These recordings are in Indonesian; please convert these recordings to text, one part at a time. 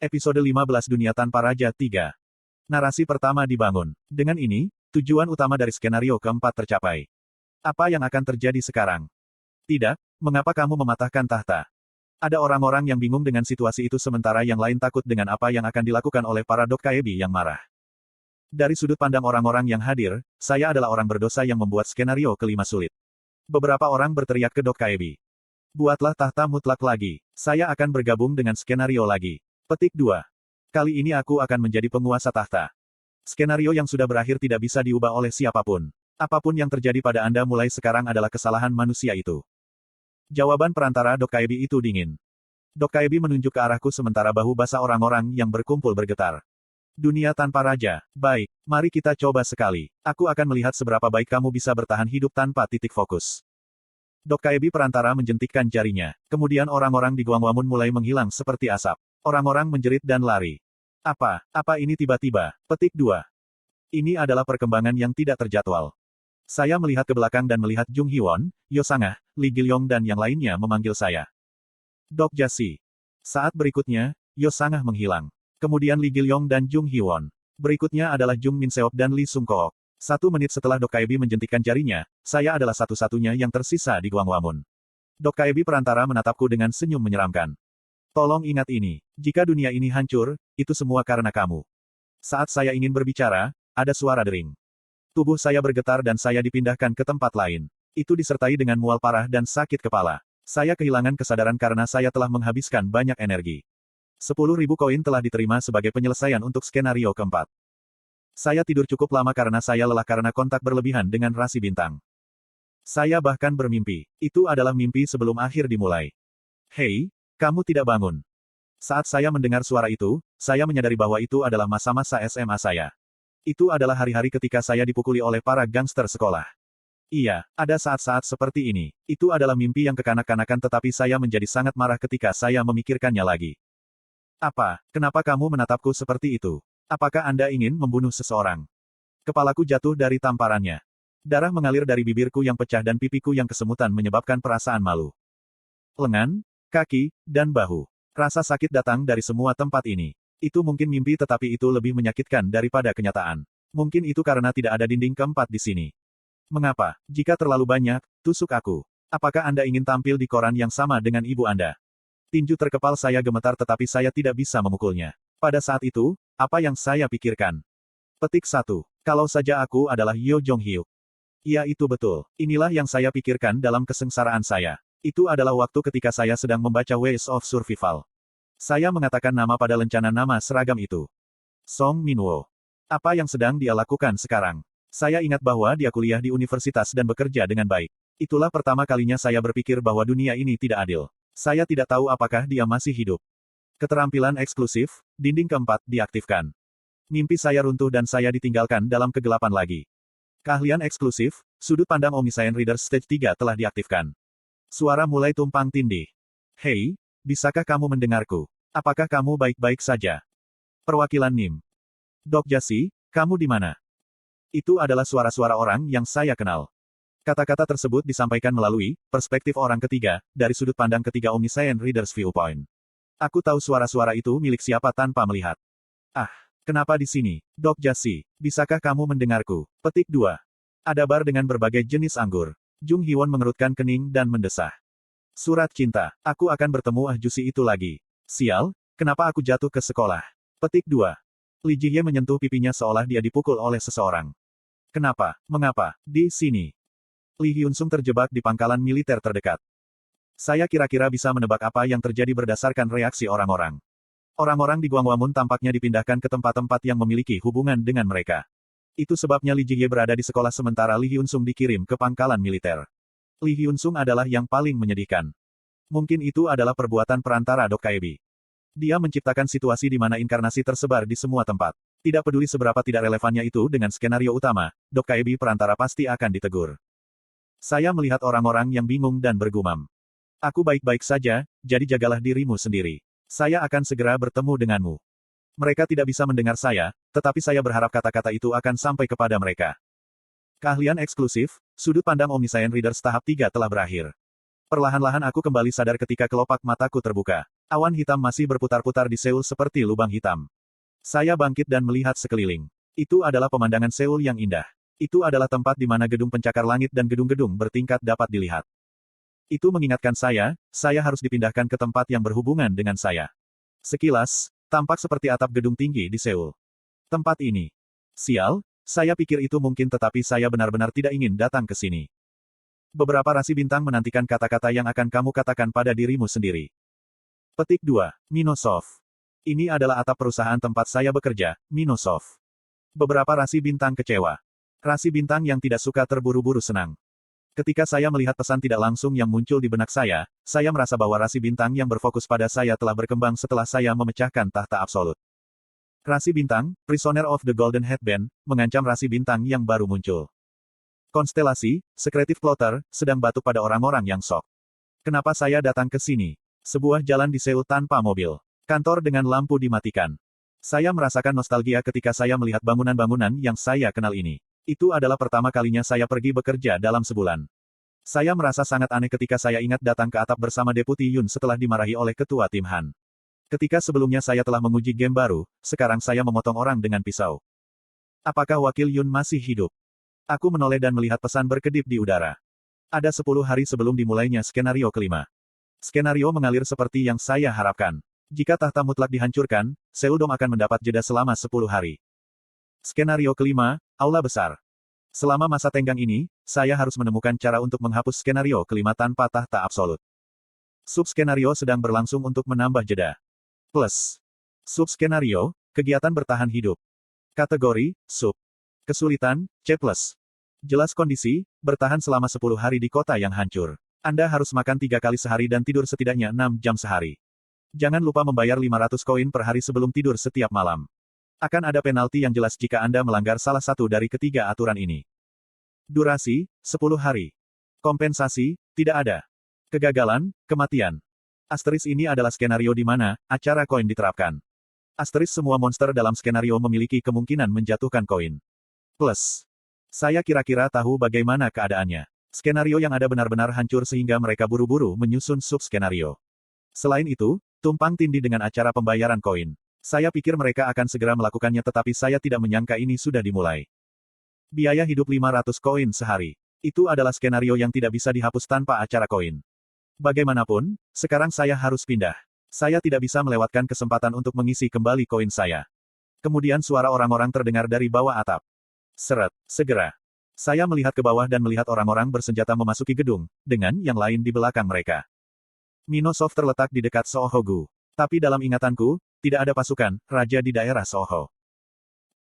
Episode 15 Dunia Tanpa Raja 3. Narasi pertama dibangun. Dengan ini, tujuan utama dari skenario keempat tercapai. Apa yang akan terjadi sekarang? Tidak, mengapa kamu mematahkan tahta? Ada orang-orang yang bingung dengan situasi itu sementara yang lain takut dengan apa yang akan dilakukan oleh para Dokkaebi yang marah. Dari sudut pandang orang-orang yang hadir, saya adalah orang berdosa yang membuat skenario kelima sulit. Beberapa orang berteriak ke Dokkaebi. Buatlah tahta mutlak lagi. Saya akan bergabung dengan skenario lagi. Petik 2. Kali ini aku akan menjadi penguasa tahta. Skenario yang sudah berakhir tidak bisa diubah oleh siapapun. Apapun yang terjadi pada Anda mulai sekarang adalah kesalahan manusia itu. Jawaban perantara Dokkaebi itu dingin. Dokkaebi menunjuk ke arahku sementara bahu basah orang-orang yang berkumpul bergetar. Dunia tanpa raja. Baik, mari kita coba sekali. Aku akan melihat seberapa baik kamu bisa bertahan hidup tanpa titik fokus. Dokkaebi perantara menjentikkan jarinya. Kemudian orang-orang di Guangwamun mulai menghilang seperti asap. Orang-orang menjerit dan lari. Apa ini tiba-tiba? Petik 2. Ini adalah perkembangan yang tidak terjadwal. Saya melihat ke belakang dan melihat Jung Hee-won, Yo Sangah, Lee Gil-yong dan yang lainnya memanggil saya. Dok Jasi. Saat berikutnya, Yo Sangah menghilang. Kemudian Lee Gil-yong dan Jung Hee-won. Berikutnya adalah Jung Min-seok dan Lee Sung-kook. 1 menit setelah Dokkaebi menjentikkan jarinya, saya adalah satu-satunya yang tersisa di Guangwamun. Dokkaebi perantara menatapku dengan senyum menyeramkan. Tolong ingat ini. Jika dunia ini hancur, itu semua karena kamu. Saat saya ingin berbicara, ada suara dering. Tubuh saya bergetar dan saya dipindahkan ke tempat lain. Itu disertai dengan mual parah dan sakit kepala. Saya kehilangan kesadaran karena saya telah menghabiskan banyak energi. 10.000 koin telah diterima sebagai penyelesaian untuk skenario keempat. Saya tidur cukup lama karena saya lelah karena kontak berlebihan dengan rasi bintang. Saya bahkan bermimpi. Itu adalah mimpi sebelum akhir dimulai. Hei, kamu tidak bangun. Saat saya mendengar suara itu, saya menyadari bahwa itu adalah masa-masa SMA saya. Itu adalah hari-hari ketika saya dipukuli oleh para gangster sekolah. Iya, ada saat-saat seperti ini. Itu adalah mimpi yang kekanak-kanakan tetapi saya menjadi sangat marah ketika saya memikirkannya lagi. Kenapa kamu menatapku seperti itu? Apakah Anda ingin membunuh seseorang? Kepalaku jatuh dari tamparannya. Darah mengalir dari bibirku yang pecah dan pipiku yang kesemutan menyebabkan perasaan malu. Lengan, kaki, dan bahu. Rasa sakit datang dari semua tempat ini. Itu mungkin mimpi tetapi itu lebih menyakitkan daripada kenyataan. Mungkin itu karena tidak ada dinding keempat di sini. Mengapa? Jika terlalu banyak, tusuk aku. Apakah Anda ingin tampil di koran yang sama dengan ibu Anda? Tinju terkepal saya gemetar tetapi saya tidak bisa memukulnya. Pada saat itu, apa yang saya pikirkan? Petik 1. Kalau saja aku adalah Yo Jong-hyuk. Iya itu betul. Inilah yang saya pikirkan dalam kesengsaraan saya. Itu adalah waktu ketika saya sedang membaca Ways of Survival. Saya mengatakan nama pada lencana nama seragam itu. Song Minwo. Apa yang sedang dia lakukan sekarang? Saya ingat bahwa dia kuliah di universitas dan bekerja dengan baik. Itulah pertama kalinya saya berpikir bahwa dunia ini tidak adil. Saya tidak tahu apakah dia masih hidup. Keterampilan eksklusif, dinding keempat, diaktifkan. Mimpi saya runtuh dan saya ditinggalkan dalam kegelapan lagi. Keahlian eksklusif, sudut pandang Omniscient Reader Stage 3 telah diaktifkan. Suara mulai tumpang tindih. Hei, bisakah kamu mendengarku? Apakah kamu baik-baik saja? Perwakilan NIM. Dok Jasi, kamu di mana? Itu adalah suara-suara orang yang saya kenal. Kata-kata tersebut disampaikan melalui perspektif orang ketiga, dari sudut pandang ketiga Omniscient Reader's Viewpoint. Aku tahu suara-suara itu milik siapa tanpa melihat. Kenapa di sini? Dok Jasi, bisakah kamu mendengarku? Petik 2. Ada bar dengan berbagai jenis anggur. Jung Hee-won mengerutkan kening dan mendesah. Surat cinta. Aku akan bertemu Jusi itu lagi. Sial, kenapa aku jatuh ke sekolah? Petik 2. Lee Ji-hye menyentuh pipinya seolah dia dipukul oleh seseorang. Kenapa? Mengapa? Di sini. Lee Hyun-sung terjebak di pangkalan militer terdekat. Saya kira-kira bisa menebak apa yang terjadi berdasarkan reaksi orang-orang. Orang-orang di Guangwamun tampaknya dipindahkan ke tempat-tempat yang memiliki hubungan dengan mereka. Itu sebabnya Lee Ji-hye berada di sekolah sementara Lee Hyun-sung dikirim ke pangkalan militer. Lee Hyun-sung adalah yang paling menyedihkan. Mungkin itu adalah perbuatan perantara Dokkaebi. Dia menciptakan situasi di mana inkarnasi tersebar di semua tempat. Tidak peduli seberapa tidak relevannya itu dengan skenario utama, Dokkaebi perantara pasti akan ditegur. Saya melihat orang-orang yang bingung dan bergumam. Aku baik-baik saja, jadi jagalah dirimu sendiri. Saya akan segera bertemu denganmu. Mereka tidak bisa mendengar saya, tetapi saya berharap kata-kata itu akan sampai kepada mereka. Keahlian eksklusif, sudut pandang Omniscient Readers tahap 3 telah berakhir. Perlahan-lahan aku kembali sadar ketika kelopak mataku terbuka. Awan hitam masih berputar-putar di Seoul seperti lubang hitam. Saya bangkit dan melihat sekeliling. Itu adalah pemandangan Seoul yang indah. Itu adalah tempat di mana gedung pencakar langit dan gedung-gedung bertingkat dapat dilihat. Itu mengingatkan saya harus dipindahkan ke tempat yang berhubungan dengan saya. Sekilas, tampak seperti atap gedung tinggi di Seoul. Tempat ini. Sial, saya pikir itu mungkin tetapi saya benar-benar tidak ingin datang ke sini. Beberapa rasi bintang menantikan kata-kata yang akan kamu katakan pada dirimu sendiri. Petik 2. Minosoft. Ini adalah atap perusahaan tempat saya bekerja, Minosoft. Beberapa rasi bintang kecewa. Rasi bintang yang tidak suka terburu-buru senang. Ketika saya melihat pesan tidak langsung yang muncul di benak saya merasa bahwa rasi bintang yang berfokus pada saya telah berkembang setelah saya memecahkan tahta absolut. Rasi bintang, Prisoner of the Golden Headband, mengancam rasi bintang yang baru muncul. Konstelasi, Secretive Plotter, sedang batuk pada orang-orang yang shock. Kenapa saya datang ke sini? Sebuah jalan di Seoul tanpa mobil. Kantor dengan lampu dimatikan. Saya merasakan nostalgia ketika saya melihat bangunan-bangunan yang saya kenal ini. Itu adalah pertama kalinya saya pergi bekerja dalam sebulan. Saya merasa sangat aneh ketika saya ingat datang ke atap bersama Deputi Yun setelah dimarahi oleh Ketua Tim Han. Ketika sebelumnya saya telah menguji game baru, sekarang saya memotong orang dengan pisau. Apakah Wakil Yun masih hidup? Aku menoleh dan melihat pesan berkedip di udara. Ada 10 hari sebelum dimulainya skenario kelima. Skenario mengalir seperti yang saya harapkan. Jika tahta mutlak dihancurkan, Seoul Dome akan mendapat jeda selama 10 hari. Skenario kelima, Aula Besar. Selama masa tenggang ini, saya harus menemukan cara untuk menghapus skenario kelima tanpa tahta absolut. Sub-skenario sedang berlangsung untuk menambah jeda. Plus. Sub-skenario, kegiatan bertahan hidup. Kategori, sub. Kesulitan, C+. Jelas kondisi, bertahan selama 10 hari di kota yang hancur. Anda harus makan 3 kali sehari dan tidur setidaknya 6 jam sehari. Jangan lupa membayar 500 koin per hari sebelum tidur setiap malam. Akan ada penalti yang jelas jika Anda melanggar salah satu dari ketiga aturan ini. Durasi, 10 hari. Kompensasi, tidak ada. Kegagalan, kematian. Asteris ini adalah skenario di mana acara koin diterapkan. Asteris semua monster dalam skenario memiliki kemungkinan menjatuhkan koin. Plus. Saya kira-kira tahu bagaimana keadaannya. Skenario yang ada benar-benar hancur sehingga mereka buru-buru menyusun sub-skenario. Selain itu, tumpang tindih dengan acara pembayaran koin. Saya pikir mereka akan segera melakukannya tetapi saya tidak menyangka ini sudah dimulai. Biaya hidup 500 koin sehari. Itu adalah skenario yang tidak bisa dihapus tanpa acara koin. Bagaimanapun, sekarang saya harus pindah. Saya tidak bisa melewatkan kesempatan untuk mengisi kembali koin saya. Kemudian suara orang-orang terdengar dari bawah atap. Seret, segera. Saya melihat ke bawah dan melihat orang-orang bersenjata memasuki gedung, dengan yang lain di belakang mereka. Minosoft terletak di dekat Soho-gu. Tapi dalam ingatanku, tidak ada pasukan raja di daerah Soho.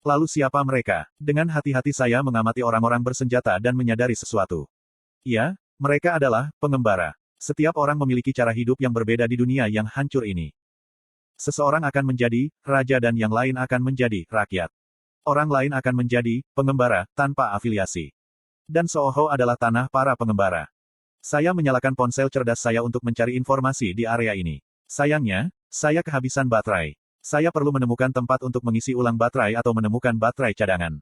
Lalu siapa mereka? Dengan hati-hati saya mengamati orang-orang bersenjata dan menyadari sesuatu. Ya, mereka adalah pengembara. Setiap orang memiliki cara hidup yang berbeda di dunia yang hancur ini. Seseorang akan menjadi raja dan yang lain akan menjadi rakyat. Orang lain akan menjadi pengembara tanpa afiliasi. Dan Soho adalah tanah para pengembara. Saya menyalakan ponsel cerdas saya untuk mencari informasi di area ini. Sayangnya, saya kehabisan baterai. Saya perlu menemukan tempat untuk mengisi ulang baterai atau menemukan baterai cadangan.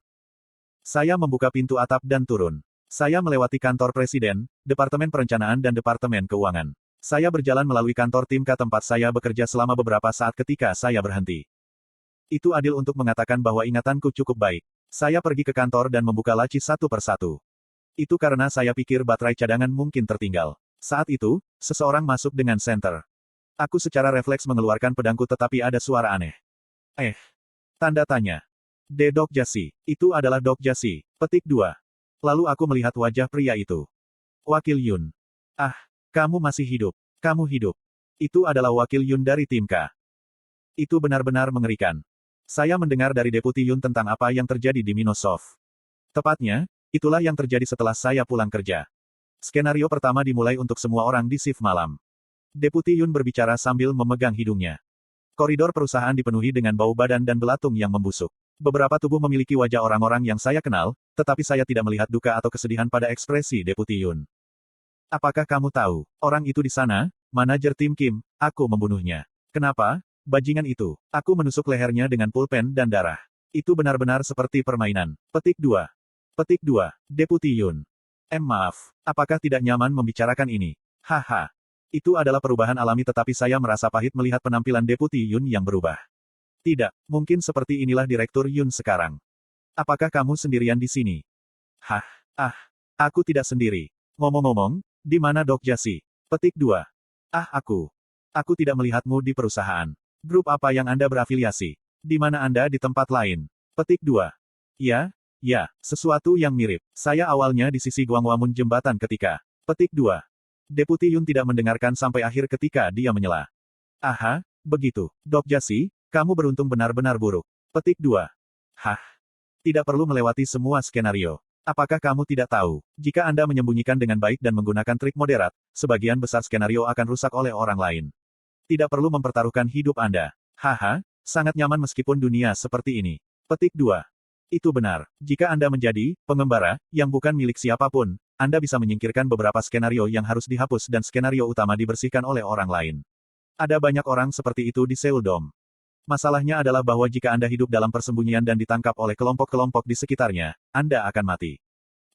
Saya membuka pintu atap dan turun. Saya melewati kantor presiden, departemen perencanaan dan departemen keuangan. Saya berjalan melalui kantor tim K tempat saya bekerja selama beberapa saat ketika saya berhenti. Itu adil untuk mengatakan bahwa ingatanku cukup baik. Saya pergi ke kantor dan membuka laci satu persatu. Itu karena saya pikir baterai cadangan mungkin tertinggal. Saat itu, seseorang masuk dengan senter. Aku secara refleks mengeluarkan pedangku tetapi ada suara aneh. Tanda tanya. Dok Jasi. Itu adalah Dok Jasi. Petik 2. Lalu aku melihat wajah pria itu. Wakil Yun. Ah, kamu masih hidup. Kamu hidup. Itu adalah Wakil Yun dari tim K. Itu benar-benar mengerikan. Saya mendengar dari Deputi Yun tentang apa yang terjadi di Minosoft. Tepatnya, itulah yang terjadi setelah saya pulang kerja. Skenario pertama dimulai untuk semua orang di shift malam. Deputi Yun berbicara sambil memegang hidungnya. Koridor perusahaan dipenuhi dengan bau badan dan belatung yang membusuk. Beberapa tubuh memiliki wajah orang-orang yang saya kenal, tetapi saya tidak melihat duka atau kesedihan pada ekspresi Deputi Yun. Apakah kamu tahu, orang itu di sana, manajer tim Kim, aku membunuhnya. Kenapa? Bajingan itu. Aku menusuk lehernya dengan pulpen dan darah. Itu benar-benar seperti permainan. Petik 2. Petik 2. Deputi Yun. Maaf. Apakah tidak nyaman membicarakan ini? Haha. Itu adalah perubahan alami tetapi saya merasa pahit melihat penampilan Deputi Yun yang berubah. Tidak, mungkin seperti inilah Direktur Yun sekarang. Apakah kamu sendirian di sini? Hah? Aku tidak sendiri. Ngomong-ngomong, di mana Dok Jasi? Petik 2. Aku tidak melihatmu di perusahaan. Grup apa yang Anda berafiliasi? Di mana Anda di tempat lain? Petik 2. Ya, sesuatu yang mirip. Saya awalnya di sisi Guangwamun jembatan ketika. Petik 2. Deputi Yun tidak mendengarkan sampai akhir ketika dia menyela. Aha, begitu. Dok Jasi, kamu beruntung benar-benar buruk. Petik 2. Hah? Tidak perlu melewati semua skenario. Apakah kamu tidak tahu, jika Anda menyembunyikan dengan baik dan menggunakan trik moderat, sebagian besar skenario akan rusak oleh orang lain. Tidak perlu mempertaruhkan hidup Anda. Haha, sangat nyaman meskipun dunia seperti ini. Petik 2. Itu benar. Jika Anda menjadi pengembara yang bukan milik siapapun, Anda bisa menyingkirkan beberapa skenario yang harus dihapus dan skenario utama dibersihkan oleh orang lain. Ada banyak orang seperti itu di Seoul Dome. Masalahnya adalah bahwa jika Anda hidup dalam persembunyian dan ditangkap oleh kelompok-kelompok di sekitarnya, Anda akan mati.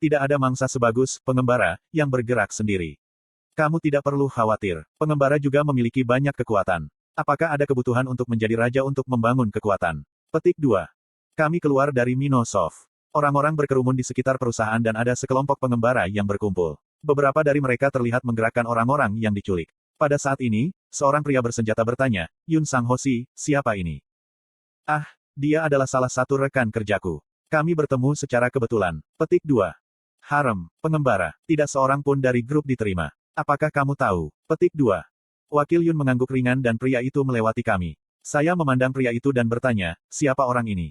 Tidak ada mangsa sebagus pengembara yang bergerak sendiri. Kamu tidak perlu khawatir. Pengembara juga memiliki banyak kekuatan. Apakah ada kebutuhan untuk menjadi raja untuk membangun kekuatan? Petik 2. Kami keluar dari Minosoft. Orang-orang berkerumun di sekitar perusahaan dan ada sekelompok pengembara yang berkumpul. Beberapa dari mereka terlihat menggerakkan orang-orang yang diculik. Pada saat ini, seorang pria bersenjata bertanya, Yun Sang Hoshi, siapa ini? Dia adalah salah satu rekan kerjaku. Kami bertemu secara kebetulan. Petik 2. Harem, pengembara, tidak seorang pun dari grup diterima. Apakah kamu tahu? Petik 2. Wakil Yun mengangguk ringan dan pria itu melewati kami. Saya memandang pria itu dan bertanya, siapa orang ini?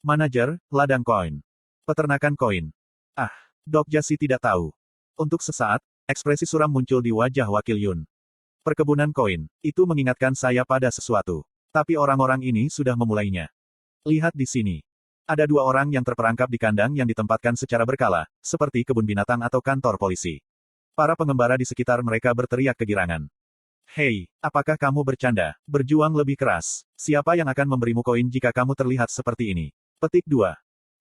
Manajer, ladang koin. Peternakan koin. Dok Jasi tidak tahu. Untuk sesaat, ekspresi suram muncul di wajah Wakil Yun. Perkebunan koin, itu mengingatkan saya pada sesuatu. Tapi orang-orang ini sudah memulainya. Lihat di sini. Ada dua orang yang terperangkap di kandang yang ditempatkan secara berkala, seperti kebun binatang atau kantor polisi. Para pengembara di sekitar mereka berteriak kegirangan. Hei, apakah kamu bercanda? Berjuang lebih keras. Siapa yang akan memberimu koin jika kamu terlihat seperti ini? Petik 2.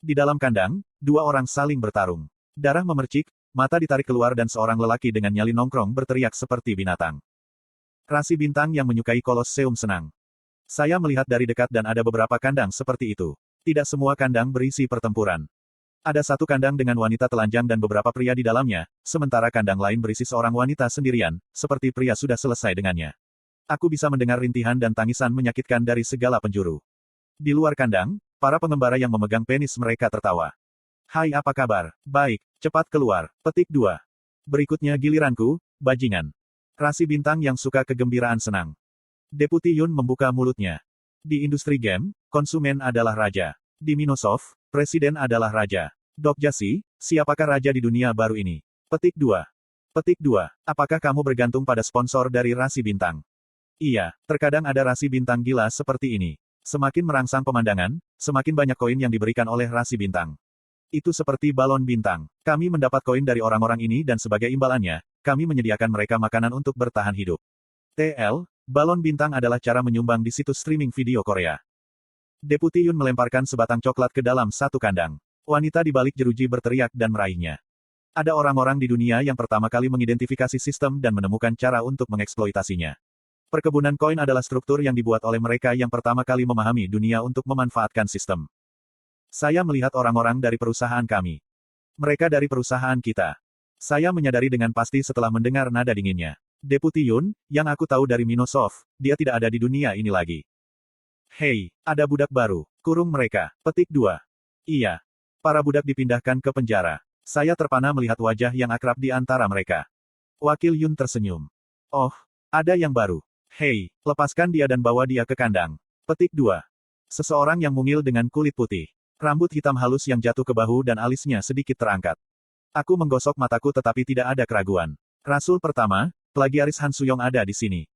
Di dalam kandang, dua orang saling bertarung. Darah memercik, mata ditarik keluar dan seorang lelaki dengan nyali nongkrong berteriak seperti binatang. Rasi bintang yang menyukai Kolosseum senang. Saya melihat dari dekat dan ada beberapa kandang seperti itu. Tidak semua kandang berisi pertempuran. Ada satu kandang dengan wanita telanjang dan beberapa pria di dalamnya, sementara kandang lain berisi seorang wanita sendirian, seperti pria sudah selesai dengannya. Aku bisa mendengar rintihan dan tangisan menyakitkan dari segala penjuru. Di luar kandang, para pengembara yang memegang penis mereka tertawa. Hai, apa kabar? Baik, cepat keluar. Petik 2. Berikutnya giliranku, bajingan. Rasi bintang yang suka kegembiraan senang. Deputi Yun membuka mulutnya. Di industri game, konsumen adalah raja. Di Minosoft, presiden adalah raja. Dok Jasi, siapakah raja di dunia baru ini? Petik 2. Petik 2. Apakah kamu bergantung pada sponsor dari rasi bintang? Iya, terkadang ada rasi bintang gila seperti ini. Semakin merangsang pemandangan, semakin banyak koin yang diberikan oleh rasi bintang. Itu seperti balon bintang. Kami mendapat koin dari orang-orang ini dan sebagai imbalannya, kami menyediakan mereka makanan untuk bertahan hidup. TL, balon bintang adalah cara menyumbang di situs streaming video Korea. Deputi Yun melemparkan sebatang coklat ke dalam satu kandang. Wanita di balik jeruji berteriak dan meraihnya. Ada orang-orang di dunia yang pertama kali mengidentifikasi sistem dan menemukan cara untuk mengeksploitasinya. Perkebunan koin adalah struktur yang dibuat oleh mereka yang pertama kali memahami dunia untuk memanfaatkan sistem. Saya melihat orang-orang dari perusahaan kami. Mereka dari perusahaan kita. Saya menyadari dengan pasti setelah mendengar nada dinginnya. Deputi Yun, yang aku tahu dari Minosoft, dia tidak ada di dunia ini lagi. Hei, ada budak baru. Kurung mereka. Petik 2. Iya. Para budak dipindahkan ke penjara. Saya terpana melihat wajah yang akrab di antara mereka. Wakil Yun tersenyum. Oh, ada yang baru. Hei, lepaskan dia dan bawa dia ke kandang. Petik 2. Seseorang yang mungil dengan kulit putih. Rambut hitam halus yang jatuh ke bahu dan alisnya sedikit terangkat. Aku menggosok mataku tetapi tidak ada keraguan. Rasul pertama, plagiaris Han Suyong ada di sini.